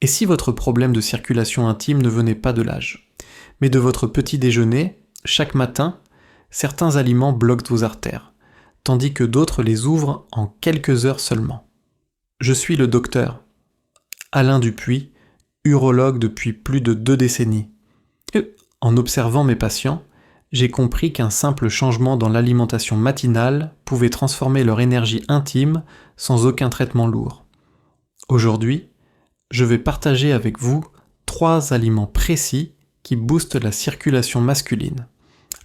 Et si votre problème de circulation intime ne venait pas de l'âge, mais de votre petit déjeuner, chaque matin, certains aliments bloquent vos artères, tandis que d'autres les ouvrent en quelques heures seulement. Je suis le docteur Alain Dupuis, urologue depuis plus de 2 décennies. En observant mes patients, j'ai compris qu'un simple changement dans l'alimentation matinale pouvait transformer leur énergie intime sans aucun traitement lourd. Aujourd'hui, je vais partager avec vous 3 aliments précis qui boostent la circulation masculine.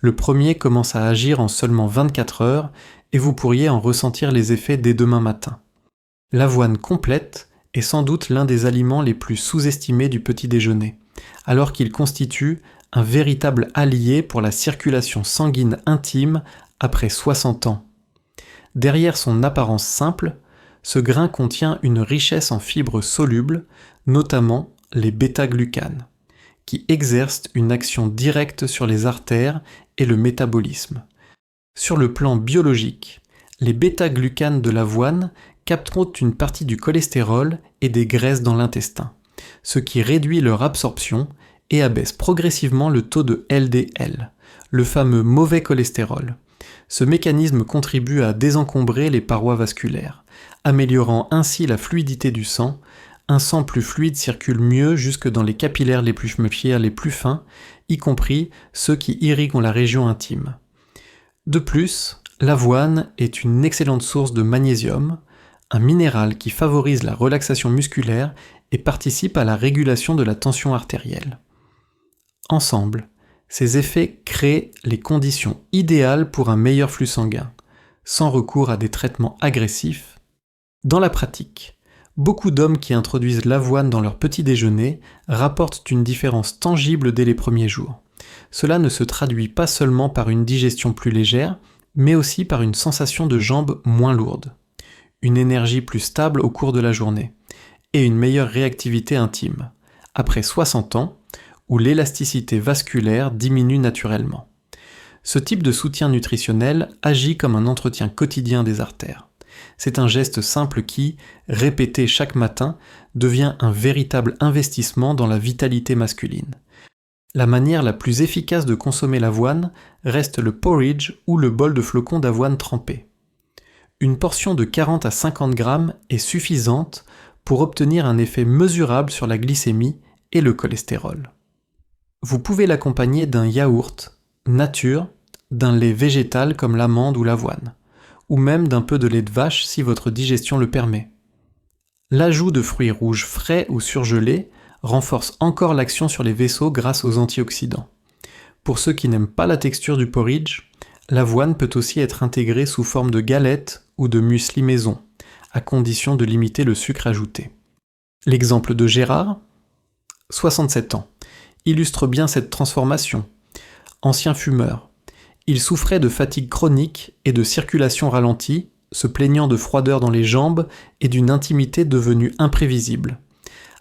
Le premier commence à agir en seulement 24 heures et vous pourriez en ressentir les effets dès demain matin. L'avoine complète est sans doute l'un des aliments les plus sous-estimés du petit déjeuner, alors qu'il constitue un véritable allié pour la circulation sanguine intime après 60 ans. Derrière son apparence simple, ce grain contient une richesse en fibres solubles, notamment les bêta-glucanes, qui exercent une action directe sur les artères et le métabolisme. Sur le plan biologique, les bêta-glucanes de l'avoine capteront une partie du cholestérol et des graisses dans l'intestin, ce qui réduit leur absorption et abaisse progressivement le taux de LDL, le fameux mauvais cholestérol. Ce mécanisme contribue à désencombrer les parois vasculaires, améliorant ainsi la fluidité du sang. Un sang plus fluide circule mieux jusque dans les capillaires les plus fins, y compris ceux qui irriguent la région intime. De plus, l'avoine est une excellente source de magnésium, un minéral qui favorise la relaxation musculaire et participe à la régulation de la tension artérielle. Ensemble, ces effets créent les conditions idéales pour un meilleur flux sanguin, sans recours à des traitements agressifs. Dans la pratique, beaucoup d'hommes qui introduisent l'avoine dans leur petit déjeuner rapportent une différence tangible dès les premiers jours. Cela ne se traduit pas seulement par une digestion plus légère, mais aussi par une sensation de jambes moins lourdes, une énergie plus stable au cours de la journée, et une meilleure réactivité intime, après 60 ans, où l'élasticité vasculaire diminue naturellement. Ce type de soutien nutritionnel agit comme un entretien quotidien des artères. C'est un geste simple qui, répété chaque matin, devient un véritable investissement dans la vitalité masculine. La manière la plus efficace de consommer l'avoine reste le porridge ou le bol de flocons d'avoine trempés. Une portion de 40 à 50 grammes est suffisante pour obtenir un effet mesurable sur la glycémie et le cholestérol. Vous pouvez l'accompagner d'un yaourt, nature, d'un lait végétal comme l'amande ou l'avoine, ou même d'un peu de lait de vache si votre digestion le permet. L'ajout de fruits rouges frais ou surgelés renforce encore l'action sur les vaisseaux grâce aux antioxydants. Pour ceux qui n'aiment pas la texture du porridge, l'avoine peut aussi être intégrée sous forme de galettes ou de muesli maison, à condition de limiter le sucre ajouté. L'exemple de Gérard, 67 ans, illustre bien cette transformation. Ancien fumeur, il souffrait de fatigue chronique et de circulation ralentie, se plaignant de froideur dans les jambes et d'une intimité devenue imprévisible.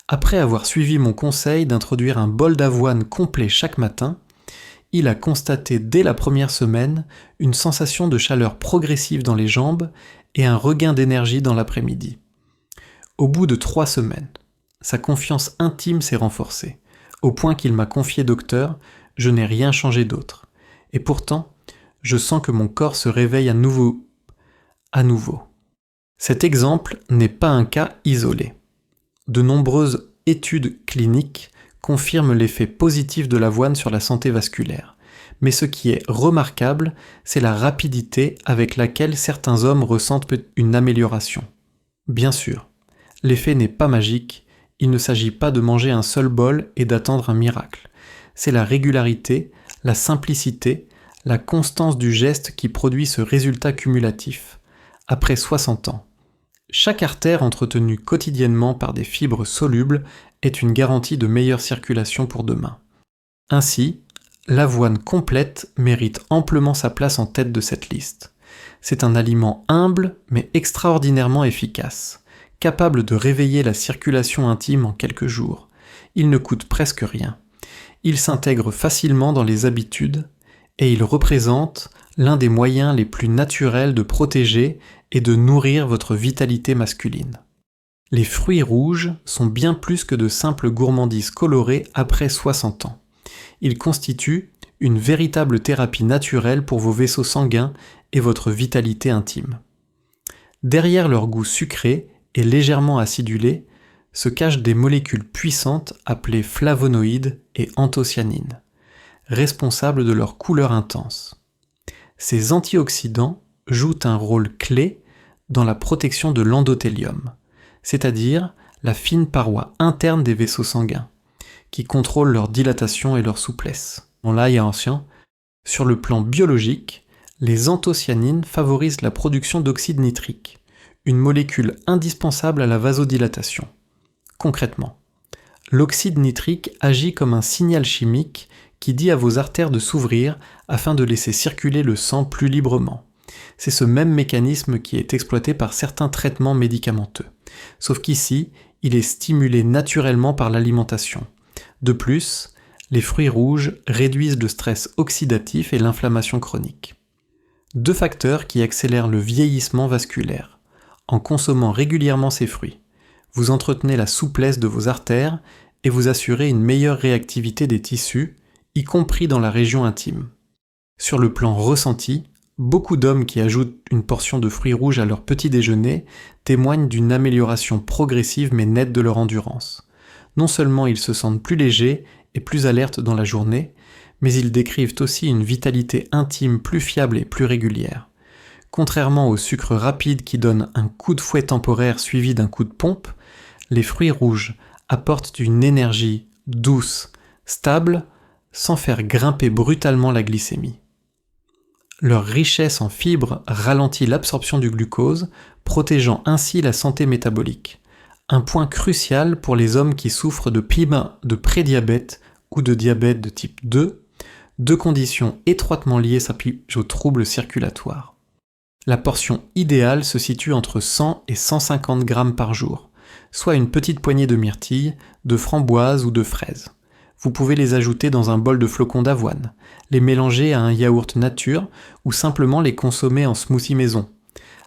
Après avoir suivi mon conseil d'introduire un bol d'avoine complet chaque matin, il a constaté dès la première semaine une sensation de chaleur progressive dans les jambes et un regain d'énergie dans l'après-midi. Au bout de 3 semaines, sa confiance intime s'est renforcée, au point qu'il m'a confié: docteur, je n'ai rien changé d'autre. Et pourtant, je sens que mon corps se réveille à nouveau. Cet exemple n'est pas un cas isolé. De nombreuses études cliniques confirment l'effet positif de l'avoine sur la santé vasculaire. Mais ce qui est remarquable, c'est la rapidité avec laquelle certains hommes ressentent une amélioration. Bien sûr, l'effet n'est pas magique, il ne s'agit pas de manger un seul bol et d'attendre un miracle. C'est la régularité, la simplicité, la constance du geste qui produit ce résultat cumulatif. Après 60 ans, chaque artère entretenue quotidiennement par des fibres solubles est une garantie de meilleure circulation pour demain. Ainsi, l'avoine complète mérite amplement sa place en tête de cette liste. C'est un aliment humble mais extraordinairement efficace, capable de réveiller la circulation intime en quelques jours. Il ne coûte presque rien. Il s'intègre facilement dans les habitudes et il représente l'un des moyens les plus naturels de protéger et de nourrir votre vitalité masculine. Les fruits rouges sont bien plus que de simples gourmandises colorées après 60 ans. Ils constituent une véritable thérapie naturelle pour vos vaisseaux sanguins et votre vitalité intime. Derrière leur goût sucré et légèrement acidulé se cachent des molécules puissantes appelées flavonoïdes et anthocyanines, responsables de leur couleur intense. Ces antioxydants jouent un rôle clé dans la protection de l'endothélium, c'est-à-dire la fine paroi interne des vaisseaux sanguins, qui contrôle leur dilatation et leur souplesse. Là, il y a ancien. Sur le plan biologique, les anthocyanines favorisent la production d'oxyde nitrique, une molécule indispensable à la vasodilatation. Concrètement, l'oxyde nitrique agit comme un signal chimique qui dit à vos artères de s'ouvrir afin de laisser circuler le sang plus librement. C'est ce même mécanisme qui est exploité par certains traitements médicamenteux. Sauf qu'ici, il est stimulé naturellement par l'alimentation. De plus, les fruits rouges réduisent le stress oxydatif et l'inflammation chronique. 2 facteurs qui accélèrent le vieillissement vasculaire. En consommant régulièrement ces fruits, vous entretenez la souplesse de vos artères et vous assurez une meilleure réactivité des tissus, y compris dans la région intime. Sur le plan ressenti, beaucoup d'hommes qui ajoutent une portion de fruits rouges à leur petit déjeuner témoignent d'une amélioration progressive mais nette de leur endurance. Non seulement ils se sentent plus légers et plus alertes dans la journée, mais ils décrivent aussi une vitalité intime plus fiable et plus régulière. Contrairement au sucre rapide qui donne un coup de fouet temporaire suivi d'un coup de pompe, les fruits rouges apportent une énergie douce, stable, sans faire grimper brutalement la glycémie. Leur richesse en fibres ralentit l'absorption du glucose, protégeant ainsi la santé métabolique. Un point crucial pour les hommes qui souffrent de prédiabète ou de diabète de type 2, 2 conditions étroitement liées aux troubles circulatoires. La portion idéale se situe entre 100 et 150 grammes par jour, soit une petite poignée de myrtilles, de framboises ou de fraises. Vous pouvez les ajouter dans un bol de flocons d'avoine, les mélanger à un yaourt nature ou simplement les consommer en smoothie maison.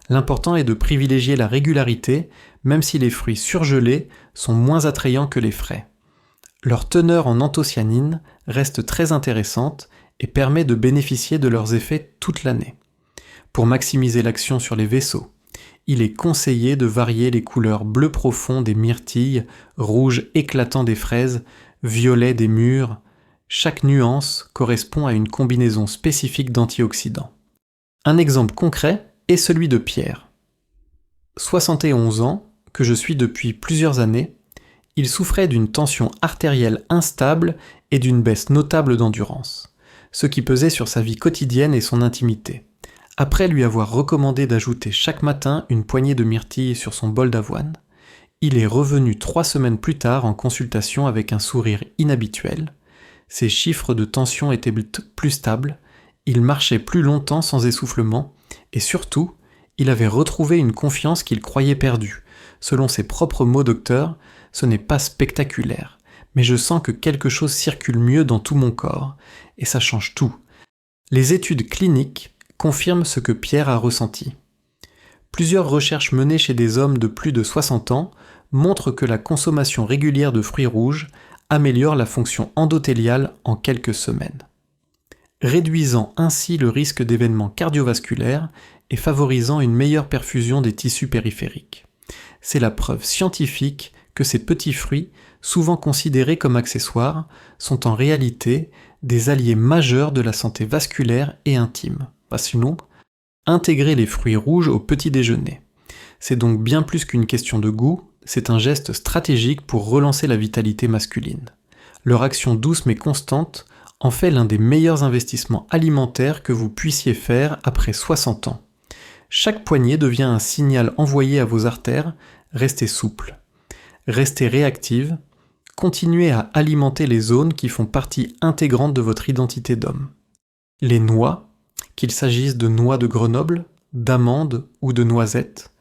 L'important est de privilégier la régularité, même si les fruits surgelés sont moins attrayants que les frais. Leur teneur en anthocyanines reste très intéressante et permet de bénéficier de leurs effets toute l'année. Pour maximiser l'action sur les vaisseaux, il est conseillé de varier les couleurs bleu profond des myrtilles, rouge éclatant des fraises, violet des mûres. Chaque nuance correspond à une combinaison spécifique d'antioxydants. Un exemple concret est celui de Pierre. 71 ans, que je suis depuis plusieurs années, il souffrait d'une tension artérielle instable et d'une baisse notable d'endurance, ce qui pesait sur sa vie quotidienne et son intimité. Après lui avoir recommandé d'ajouter chaque matin une poignée de myrtilles sur son bol d'avoine, il est revenu 3 semaines plus tard en consultation avec un sourire inhabituel. Ses chiffres de tension étaient plus stables, il marchait plus longtemps sans essoufflement, et surtout, il avait retrouvé une confiance qu'il croyait perdue. Selon ses propres mots docteur, ce n'est pas spectaculaire, mais je sens que quelque chose circule mieux dans tout mon corps, et ça change tout. Les études cliniques confirment ce que Pierre a ressenti. Plusieurs recherches menées chez des hommes de plus de 60 ans montrent que la consommation régulière de fruits rouges améliore la fonction endothéliale en quelques semaines, réduisant ainsi le risque d'événements cardiovasculaires et favorisant une meilleure perfusion des tissus périphériques. C'est la preuve scientifique que ces petits fruits, souvent considérés comme accessoires, sont en réalité des alliés majeurs de la santé vasculaire et intime. Sinon, intégrer les fruits rouges au petit déjeuner. C'est donc bien plus qu'une question de goût, c'est un geste stratégique pour relancer la vitalité masculine. Leur action douce mais constante en fait l'un des meilleurs investissements alimentaires que vous puissiez faire après 60 ans. Chaque poignée devient un signal envoyé à vos artères, restez souple, restez réactive, continuez à alimenter les zones qui font partie intégrante de votre identité d'homme. Les noix, qu'il s'agisse de noix de Grenoble, d'amandes ou de noisettes,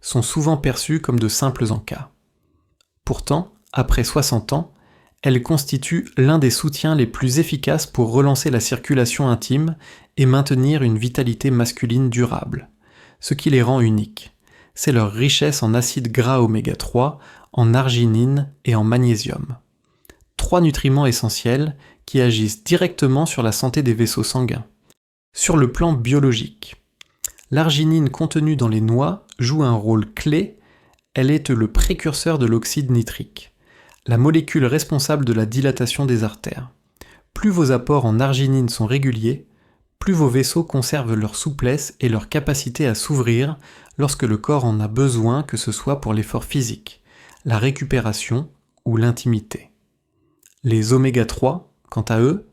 sont souvent perçues comme de simples encas. Pourtant, après 60 ans, elles constituent l'un des soutiens les plus efficaces pour relancer la circulation intime et maintenir une vitalité masculine durable, ce qui les rend uniques. c'est leur richesse en acides gras oméga 3, en arginine et en magnésium. 3 nutriments essentiels qui agissent directement sur la santé des vaisseaux sanguins. Sur le plan biologique, l'arginine contenue dans les noix joue un rôle clé, elle est le précurseur de l'oxyde nitrique, la molécule responsable de la dilatation des artères. Plus vos apports en arginine sont réguliers, plus vos vaisseaux conservent leur souplesse et leur capacité à s'ouvrir lorsque le corps en a besoin, que ce soit pour l'effort physique, la récupération ou l'intimité. Les oméga 3, quant à eux,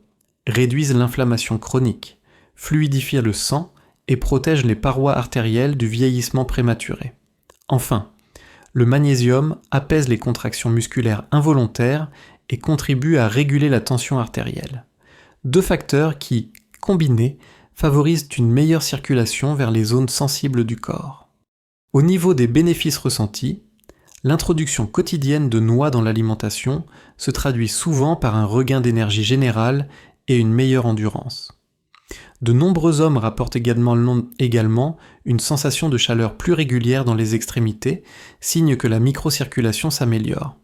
réduisent l'inflammation chronique, fluidifient le sang et protègent les parois artérielles du vieillissement prématuré. Enfin, le magnésium apaise les contractions musculaires involontaires et contribue à réguler la tension artérielle. 2 facteurs qui, combinés, favorisent une meilleure circulation vers les zones sensibles du corps. Au niveau des bénéfices ressentis, l'introduction quotidienne de noix dans l'alimentation se traduit souvent par un regain d'énergie générale et une meilleure endurance. De nombreux hommes rapportent également une sensation de chaleur plus régulière dans les extrémités, signe que la microcirculation s'améliore.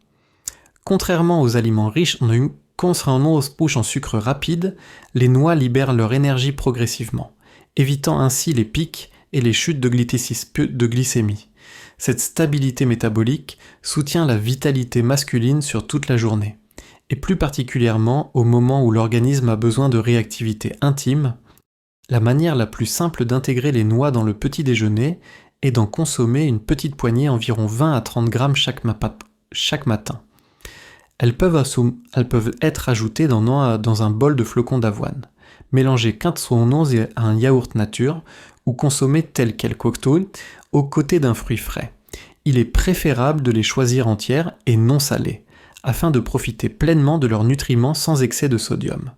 Contrairement aux aliments riches en sucre rapide, les noix libèrent leur énergie progressivement, évitant ainsi les pics et les chutes de glycémie. Cette stabilité métabolique soutient la vitalité masculine sur toute la journée, et plus particulièrement au moment où l'organisme a besoin de réactivité intime. La manière la plus simple d'intégrer les noix dans le petit déjeuner est d'en consommer une petite poignée, environ 20 à 30 grammes chaque matin. Elles peuvent être ajoutées dans un bol de flocons d'avoine, mélangées à un yaourt nature ou consommées telles quelles aux côtés d'un fruit frais. Il est préférable de les choisir entières et non salées, afin de profiter pleinement de leurs nutriments sans excès de sodium.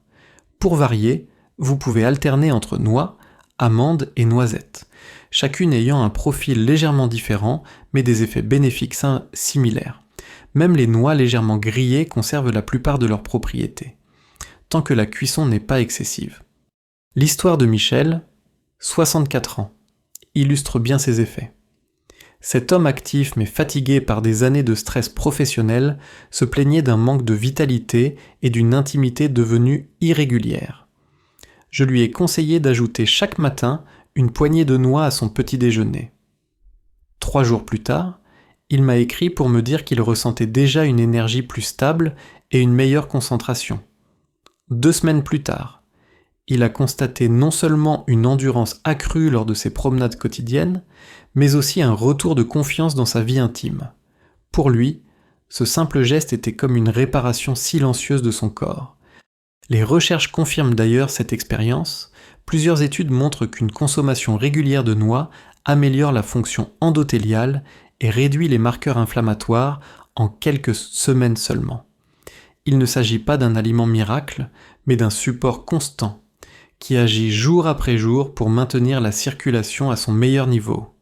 Pour varier, vous pouvez alterner entre noix, amandes et noisettes, chacune ayant un profil légèrement différent mais des effets bénéfiques similaires. Même les noix légèrement grillées conservent la plupart de leurs propriétés, tant que la cuisson n'est pas excessive. L'histoire de Michel, 64 ans, illustre bien ces effets. Cet homme actif mais fatigué par des années de stress professionnel se plaignait d'un manque de vitalité et d'une intimité devenue irrégulière. Je lui ai conseillé d'ajouter chaque matin une poignée de noix à son petit déjeuner. 3 jours plus tard, il m'a écrit pour me dire qu'il ressentait déjà une énergie plus stable et une meilleure concentration. 2 semaines plus tard, il a constaté non seulement une endurance accrue lors de ses promenades quotidiennes, mais aussi un retour de confiance dans sa vie intime. Pour lui, ce simple geste était comme une réparation silencieuse de son corps. Les recherches confirment d'ailleurs cette expérience. Plusieurs études montrent qu'une consommation régulière de noix améliore la fonction endothéliale et réduit les marqueurs inflammatoires en quelques semaines seulement. Il ne s'agit pas d'un aliment miracle, mais d'un support constant, qui agit jour après jour pour maintenir la circulation à son meilleur niveau.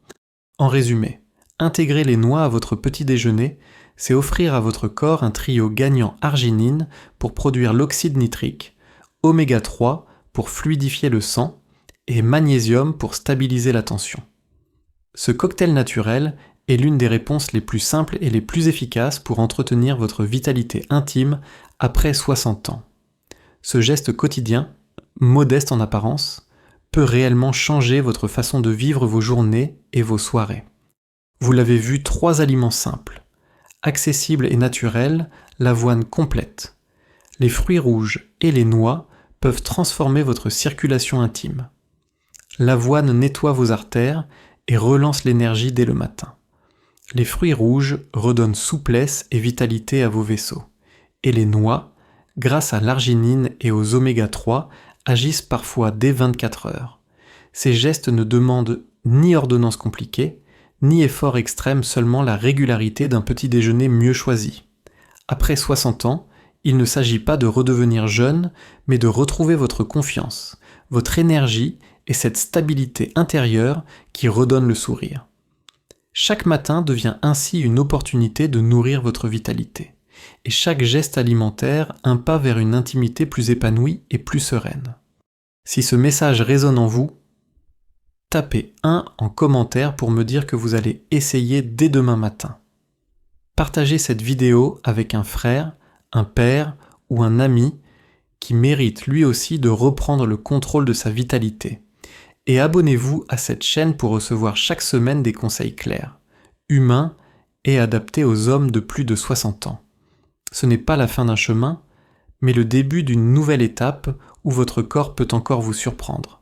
En résumé, intégrer les noix à votre petit déjeuner, c'est offrir à votre corps un trio gagnant arginine pour produire l'oxyde nitrique, oméga 3 pour fluidifier le sang et magnésium pour stabiliser la tension. Ce cocktail naturel est l'une des réponses les plus simples et les plus efficaces pour entretenir votre vitalité intime après 60 ans. Ce geste quotidien, modeste en apparence, peut réellement changer votre façon de vivre vos journées et vos soirées. Vous l'avez vu, 3 aliments simples, accessibles et naturels, l'avoine complète. Les fruits rouges et les noix peuvent transformer votre circulation intime. L'avoine nettoie vos artères et relance l'énergie dès le matin. Les fruits rouges redonnent souplesse et vitalité à vos vaisseaux. Et les noix, grâce à l'arginine et aux oméga 3, agissent parfois dès 24 heures. Ces gestes ne demandent ni ordonnance compliquée, ni effort extrême, seulement la régularité d'un petit déjeuner mieux choisi. Après 60 ans, il ne s'agit pas de redevenir jeune, mais de retrouver votre confiance, votre énergie et cette stabilité intérieure qui redonne le sourire. Chaque matin devient ainsi une opportunité de nourrir votre vitalité, et chaque geste alimentaire un pas vers une intimité plus épanouie et plus sereine. Si ce message résonne en vous, tapez 1 en commentaire pour me dire que vous allez essayer dès demain matin. Partagez cette vidéo avec un frère, un père ou un ami qui mérite lui aussi de reprendre le contrôle de sa vitalité. Et abonnez-vous à cette chaîne pour recevoir chaque semaine des conseils clairs, humains et adaptés aux hommes de plus de 60 ans. Ce n'est pas la fin d'un chemin, mais le début d'une nouvelle étape où votre corps peut encore vous surprendre.